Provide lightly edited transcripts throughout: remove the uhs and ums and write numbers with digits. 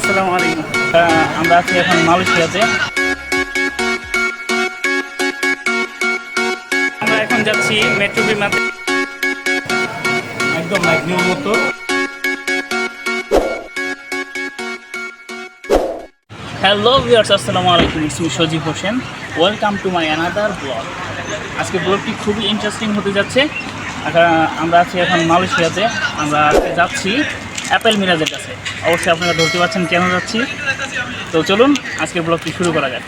আসসালামু আলাইকুম। আমরা আছি এখন মালয়েশিয়াতে। আমরা এখন যাচ্ছি মেট্রো বিমানে, একদম ম্যাগনিউর মতো। হ্যালো ভিউয়ার্স, আসসালামু আলাইকুম। It's me Sajib Hossain. Welcome to my another blog. আজকে ব্লগটি খুবই ইন্টারেস্টিং হতে যাচ্ছে। আমরা আছি এখন মালয়েশিয়াতে। আমরা আজকে যাচ্ছি অ্যাপেল মিরাজের কাছে। অবশ্যই আপনারা ধরতে পারছেন কেন যাচ্ছি। তো চলুন আজকে ব্লগটি শুরু করা যাক।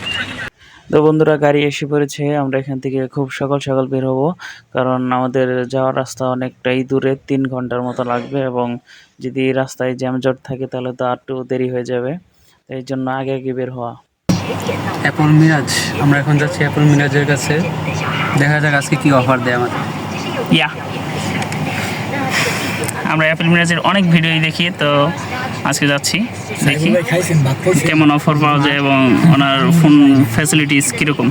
তো বন্ধুরা, গাড়ি এসে পড়েছে। আমরা এখান থেকে খুব সকাল সকাল বের হবো, কারণ আমাদের যাওয়ার রাস্তা অনেকটাই দূরে, 3 ঘন্টার মতো লাগবে। এবং যদি রাস্তায় জ্যামজট থাকে তাহলে তো একটু দেরি হয়ে যাবে। এই জন্য আগে আগে বের হওয়া। অ্যাপল মিরাজ, আমরা এখন যাচ্ছি অ্যাপল মিরাজের কাছে। দেখা যাক আজকে কি অফার দেয় আমাদের। আমরা অ্যাপেল মিরাজের অনেক ভিডিওই দেখি, তো আজকে যাচ্ছি, দেখি কেমন অফার পাওয়া যায় এবং ওনার ফোন ফ্যাসিলিটিস কীরকম।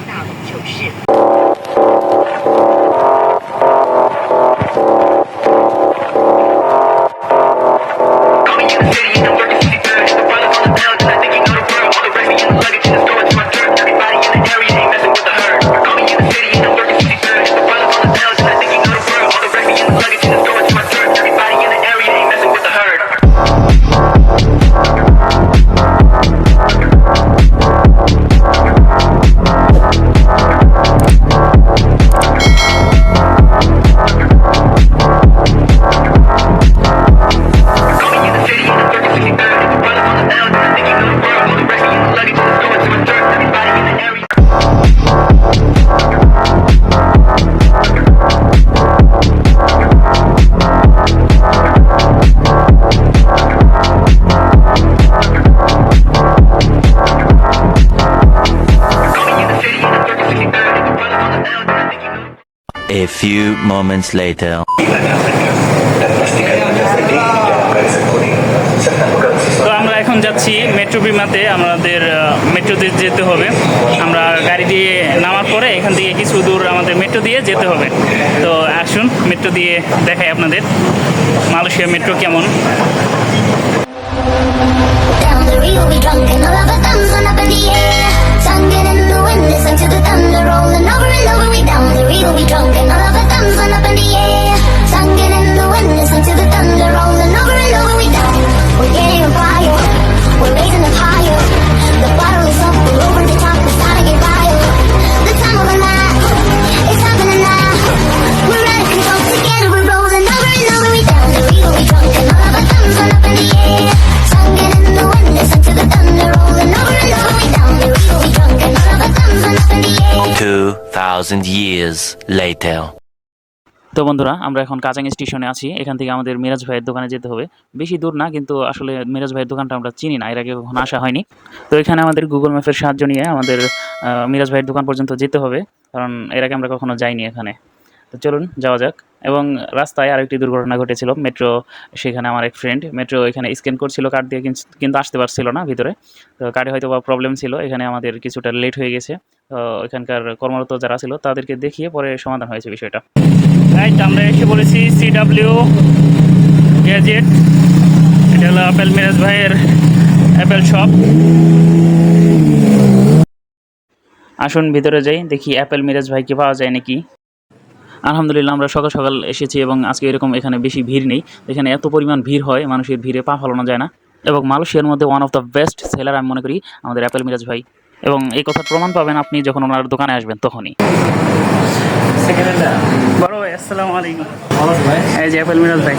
A few moments later. তো আমরা এখন যাচ্ছি মেট্রো বিমাতে। আমাদের মেট্রোতে যেতে হবে। আমরা গাড়ি দিয়ে নামার পরে এখান থেকে কিছু দূর আমাদের মেট্রো দিয়ে যেতে হবে। তো আসুন মেট্রো দিয়ে দেখাই আপনাদের মালয়েশিয়া মেট্রো কেমন। Years later. তো বন্ধুরা, আমরা এখন কাজাং স্টেশনে আছি। এখান থেকে আমাদের মিরাজ ভাইয়ের দোকানে যেতে হবে। বেশি দূর না, কিন্তু আসলে মিরাজ ভাইয়ের দোকানটা আমরা চিনি না, এর আগে কখনো আসা হয়নি। তো এখানে আমাদের গুগল ম্যাপের সাহায্য নিয়ে আমাদের মিরাজ ভাইয়ের দোকান পর্যন্ত যেতে হবে, কারণ এর আগে আমরা কখনো যাইনি এখানে। তো চলুন যাওয়া যাক। এবং রাস্তায় আরেকটি দুর্ঘটনা ঘটেছিল। মেট্রো, সেখানে আমার এক ফ্রেন্ড মেট্রো এখানে স্ক্যান করছিল কার্ড দিয়ে, কিন্তু আসতে পারছিল না ভিতরে। তো কার্ডে হয়তো বা প্রবলেম ছিল, এখানে আমাদের কিছুটা লেট হয়ে গেছে। তো এখানকার কর্মরত যারা ছিল তাদেরকে দেখিয়ে পরে সমাধান হয়েছে বিষয়টা। রাইট, আমরা এসে বলেছি CW গ্যাজেট। এটা হলো অ্যাপেল মিরাজ ভাইয়ের অ্যাপেল শপ। আসুন ভিতরে যাই, দেখি অ্যাপেল মিরাজ ভাইকে পাওয়া যায় নাকি। আলহামদুলিল্লাহ, আমরা সকাল সকাল এসেছি এবং আজকে এরকম এখানে বেশি ভিড় নেই। এখানে এত পরিমাণ ভিড় হয়, মানুষের ভিড়ে পা ফেলানো যায় না। এবং মালয়েশিয়ার মধ্যে one of the best seller আমি মনে করি আমাদের অ্যাপেল মিরাজ ভাই। এবং এই কথার প্রমাণ পাবেন আপনি যখন ওনার দোকানে আসবেন তখনই। বড় ভাই, আসসালামু আলাইকুম। এই যে অ্যাপেল মিরাজ ভাই।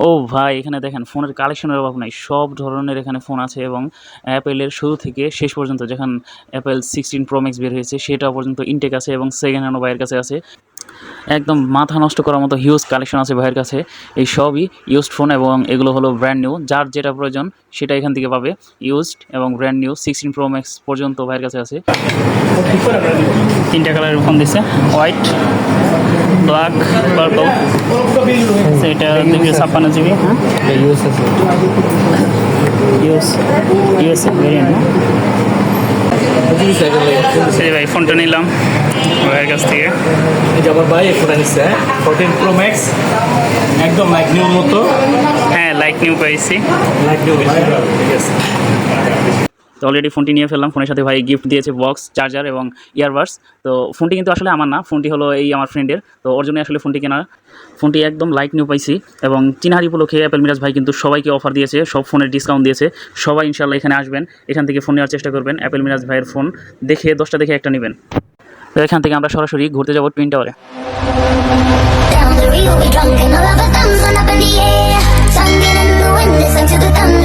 ও ভাই, এখানে দেখেন ফোনের কালেকশনের অভাব নাই, সব ধরনের এখানে ফোন আছে। এবং অ্যাপেলের শুরু থেকে শেষ পর্যন্ত, যখন অ্যাপেল 16 Pro Max বের হয়েছে সেটা পর্যন্ত ইনটেক আছে, এবং সেকেন্ড হ্যান্ডও ভাইয়ের কাছে আছে। একদম মাথা নষ্ট করার মতো হিউজ কালেকশন আছে ভাইয়ের কাছে। এই সবই ইউজড ফোন, এবং এগুলো হলো ব্র্যান্ড নিউ। যার যেটা প্রয়োজন সেটা এখান থেকে পাবে। ইউজড এবং ব্র্যান্ড নিউ 16 Pro Max পর্যন্ত ভাইয়ের কাছে আছে। 3টা কালারের ফোন দিচ্ছে, হোয়াইট, ব্ল্যাক, পার্পল। সেটা 256 GB। ইউএসএ ভেরিয়েন্ট না? সেই ভাই ফোনটা নিলাম ভাইয়ের কাছ থেকে। এই যে আমার ভাই ফোন নিচ্ছে 14 Pro Max, একদম ম্যাগনিউর মতো। হ্যাঁ লাইক নিউ পাইছি। তো অলরেডি ফোনটি নিয়ে ফেললাম। ফোনের সাথে ভাই গিফট দিয়েছে বক্স, চার্জার এবং ইয়ারবাডস। তো ফোনটি কিন্তু আসলে আমার না, ফোনটি হলো এই আমার ফ্রেন্ডের। তো ওর জন্য আসলে ফোনটি কেনা। ফোনটি একদম লাইক নিউ পাইছি এবং চিনহারি উপলক্ষে অ্যাপেল মিরাজ ভাই কিন্তু সবাইকে অফার দিয়েছে, সব ফোনের ডিসকাউন্ট দিয়েছে। সবাই ইনশাল্লাহ এখানে আসবেন, এখান থেকে ফোন নেওয়ার চেষ্টা করবেন। অ্যাপেল মিরাজ ভাইয়ের ফোন দেখে 10টা দেখে একটা নেবেন। তো এখান থেকে আমরা সরাসরি ঘুরতে যাবো টুইন টাওয়ারে। Down the Rio, we drunk and all of our thumbs went up in the air. Singing in the wind, listen to the thunder.